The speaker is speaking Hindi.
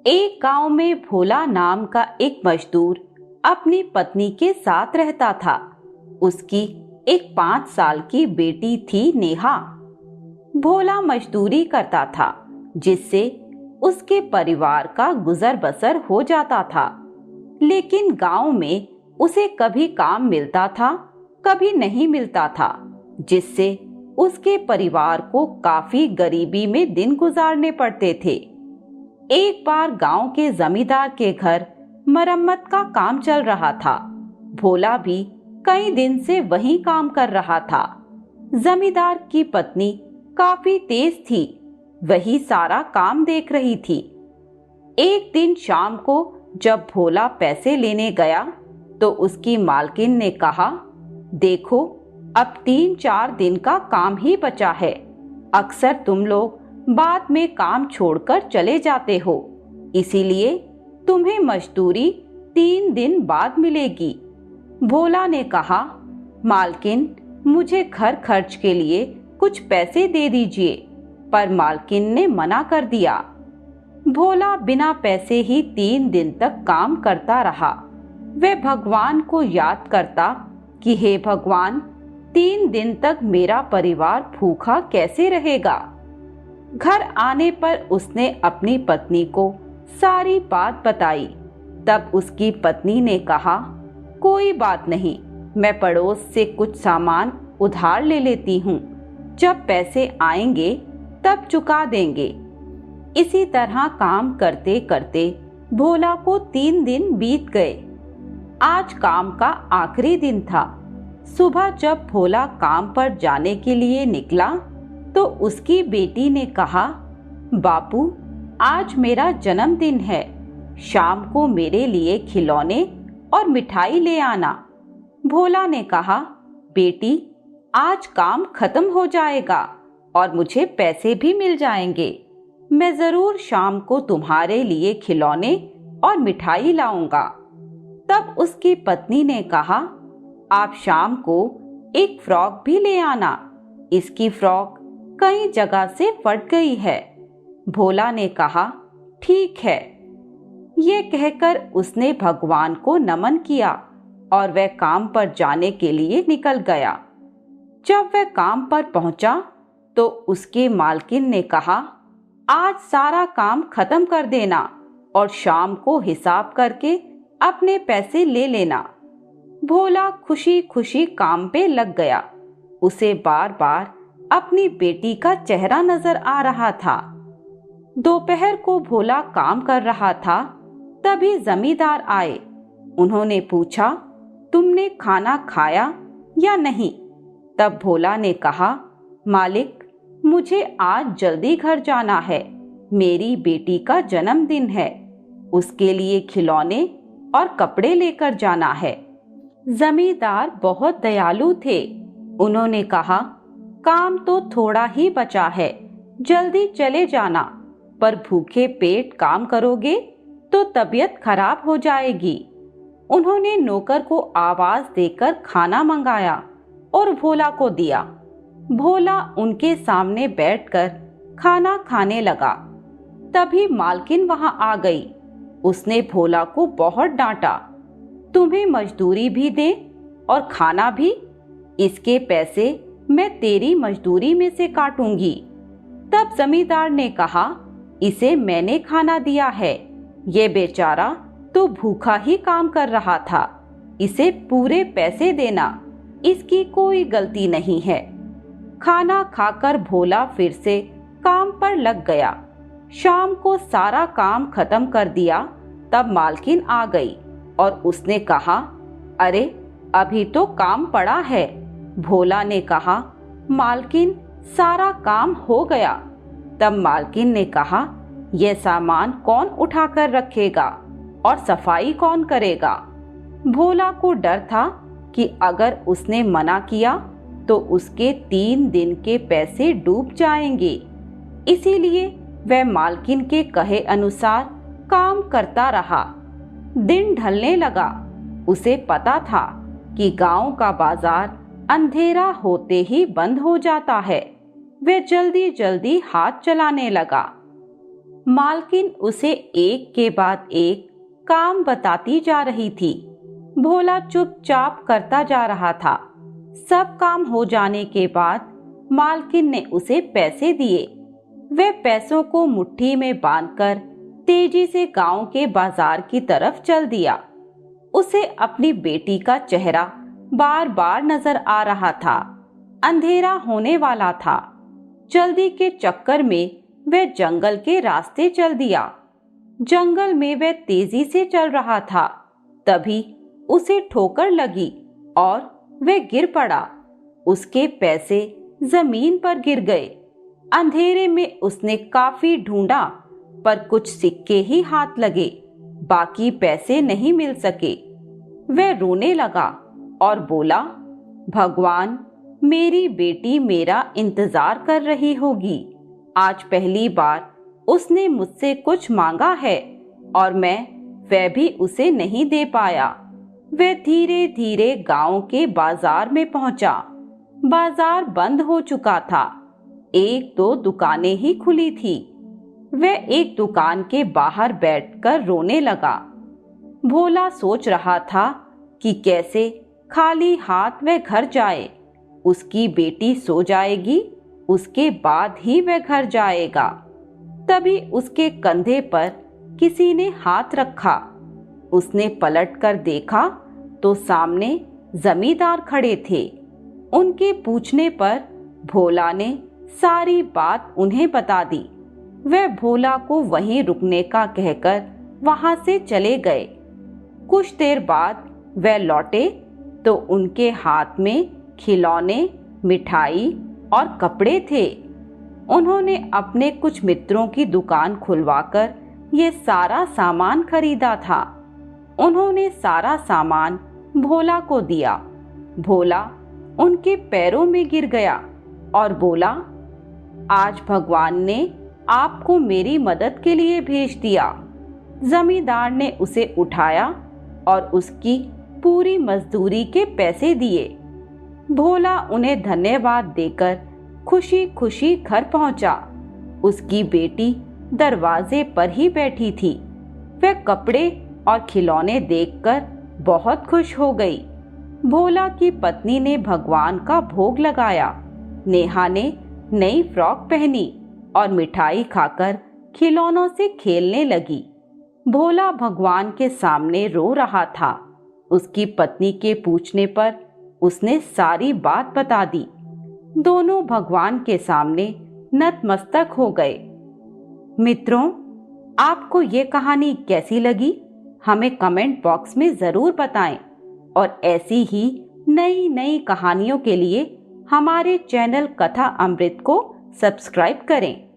एक गांव में भोला नाम का एक मजदूर अपनी पत्नी के साथ रहता था। उसकी एक 5 साल की बेटी थी नेहा। भोला मजदूरी करता था, जिससे उसके परिवार का गुजर बसर हो जाता था। लेकिन गांव में उसे कभी काम मिलता था, कभी नहीं मिलता था, जिससे उसके परिवार को काफी गरीबी में दिन गुजारने पड़ते थे। एक बार गांव के जमींदार के घर मरम्मत का काम चल रहा था। भोला भी कई दिन से वही काम कर रहा था। जमींदार की पत्नी काफी तेज थी, वही सारा काम देख रही थी। एक दिन शाम को जब भोला पैसे लेने गया तो उसकी मालकिन ने कहा, देखो, अब 3-4 दिन का काम ही बचा है। अक्सर तुम लोग बाद में काम छोड़कर चले जाते हो, इसीलिए तुम्हें मजदूरी 3 दिन बाद मिलेगी। भोला ने कहा, मालकिन, मुझे घर खर्च के लिए कुछ पैसे दे दीजिए। पर मालकिन ने मना कर दिया। भोला बिना पैसे ही 3 दिन तक काम करता रहा। वह भगवान को याद करता कि हे भगवान, 3 दिन तक मेरा परिवार भूखा कैसे रहेगा। घर आने पर उसने अपनी पत्नी को सारी बात बताई। तब उसकी पत्नी ने कहा, कोई बात नहीं, मैं पड़ोस से कुछ सामान उधार ले लेती हूँ, जब पैसे आएंगे तब चुका देंगे। इसी तरह काम करते करते भोला को 3 दिन बीत गए। आज काम का आखिरी दिन था। सुबह जब भोला काम पर जाने के लिए निकला तो उसकी बेटी ने कहा, बापू, आज मेरा जन्मदिन है, शाम को मेरे लिए खिलौने और मिठाई ले आना। भोला ने कहा, बेटी, आज काम खत्म हो जाएगा और मुझे पैसे भी मिल जाएंगे। मैं जरूर शाम को तुम्हारे लिए खिलौने और मिठाई लाऊंगा। तब उसकी पत्नी ने कहा, आप शाम को एक फ्रॉक भी ले आना, इसकी फ्रॉक कई जगह से फट गई है। भोला ने कहा, ठीक है। ये कहकर उसने भगवान को नमन किया और वह काम पर जाने के लिए निकल गया। जब वह काम पर पहुंचा तो उसके मालकिन ने कहा, आज सारा काम खत्म कर देना और शाम को हिसाब करके अपने पैसे ले लेना। भोला खुशी खुशी काम पे लग गया। उसे बार बार अपनी बेटी का चेहरा नजर आ रहा था। दोपहर को भोला काम कर रहा था, तभी जमींदार आए। उन्होंने पूछा, तुमने खाना खाया या नहीं? तब भोला ने कहा, मालिक, मुझे आज जल्दी घर जाना है, मेरी बेटी का जन्मदिन है, उसके लिए खिलौने और कपड़े लेकर जाना है। जमींदार बहुत दयालु थे। उन्होंने कहा, काम तो थोड़ा ही बचा है, जल्दी चले जाना, पर भूखे पेट काम करोगे तो तबीयत खराब हो जाएगी। उन्होंने नौकर को आवाज देकर खाना मंगाया और भोला को दिया। भोला उनके सामने बैठकर खाना खाने लगा। तभी मालकिन वहां आ गई। उसने भोला को बहुत डांटा, तुम्हें मजदूरी भी दे और खाना भी, इसके पैसे मैं तेरी मजदूरी में से काटूंगी। तब जमींदार ने कहा, इसे मैंने खाना दिया है, ये बेचारा तो भूखा ही काम कर रहा था, इसे पूरे पैसे देना, इसकी कोई गलती नहीं है। खाना खाकर भोला फिर से काम पर लग गया। शाम को सारा काम खत्म कर दिया। तब मालकिन आ गई और उसने कहा, अरे, अभी तो काम पड़ा है। भोला ने कहा, मालकिन, सारा काम हो गया। तब मालकिन ने कहा, यह सामान कौन उठाकर रखेगा और सफाई कौन करेगा? भोला को डर था कि अगर उसने मना किया तो उसके 3 दिन के पैसे डूब जाएंगे। इसीलिए वह मालकिन के कहे अनुसार काम करता रहा। दिन ढलने लगा। उसे पता था कि गांव का बाजार अंधेरा होते ही बंद हो जाता है। वह जल्दी जल्दी हाथ चलाने लगा। मालकिन उसे एक के बाद एक काम बताती जा रही थी। भोला चुपचाप करता जा रहा था। सब काम हो जाने के बाद मालकिन ने उसे पैसे दिए। वह पैसों को मुट्ठी में बांधकर तेजी से गांव के बाजार की तरफ चल दिया। उसे अपनी बेटी का चेहरा बार बार नजर आ रहा था। अंधेरा होने वाला था। जल्दी के चक्कर में वह जंगल के रास्ते चल दिया। जंगल में वह तेजी से चल रहा था। तभी उसे ठोकर लगी और वह गिर पड़ा। उसके पैसे जमीन पर गिर गए। अंधेरे में उसने काफी ढूंढा, पर कुछ सिक्के ही हाथ लगे। बाकी पैसे नहीं मिल सके। वह रोने लगा और बोला, भगवान, मेरी बेटी मेरा इंतजार कर रही होगी। आज पहली बार उसने मुझसे कुछ मांगा है और वह भी उसे नहीं दे पाया। वह धीरे धीरे गांव के बाजार में पहुंचा। बाजार बंद हो चुका था। एक दो दुकानें ही खुली थी। वह एक दुकान के बाहर बैठकर रोने लगा। भोला सोच रहा था कि कैसे खाली हाथ वह घर जाए। उसकी बेटी सो जाएगी, उसके बाद ही वह घर जाएगा। तभी उसके कंधे पर किसी ने हाथ रखा। उसने पलटकर देखा तो सामने जमींदार खड़े थे। उनके पूछने पर भोला ने सारी बात उन्हें बता दी। वह भोला को वहीं रुकने का कहकर वहां से चले गए। कुछ देर बाद वह लौटे तो उनके हाथ में खिलौने, मिठाई और कपड़े थे। उन्होंने अपने कुछ मित्रों की दुकान खुलवाकर ये सारा सामान खरीदा था। उन्होंने सारा सामान भोला को दिया। भोला उनके पैरों में गिर गया और बोला, आज भगवान ने आपको मेरी मदद के लिए भेज दिया। जमींदार ने उसे उठाया और उसकी पूरी मजदूरी के पैसे दिए। भोला उन्हें धन्यवाद देकर खुशी खुशी घर पहुंचा। उसकी बेटी दरवाजे पर ही बैठी थी। वह कपड़े और खिलौने देखकर बहुत खुश हो गई। भोला की पत्नी ने भगवान का भोग लगाया। नेहा ने नई फ्रॉक पहनी और मिठाई खाकर खिलौनों से खेलने लगी। भोला भगवान के सामने रो रहा था। उसकी पत्नी के पूछने पर उसने सारी बात बता दी। दोनों भगवान के सामने नतमस्तक हो गए। मित्रों, आपको ये कहानी कैसी लगी? हमें कमेंट बॉक्स में जरूर बताएं और ऐसी ही नई नई कहानियों के लिए हमारे चैनल कथा अमृत को सब्सक्राइब करें।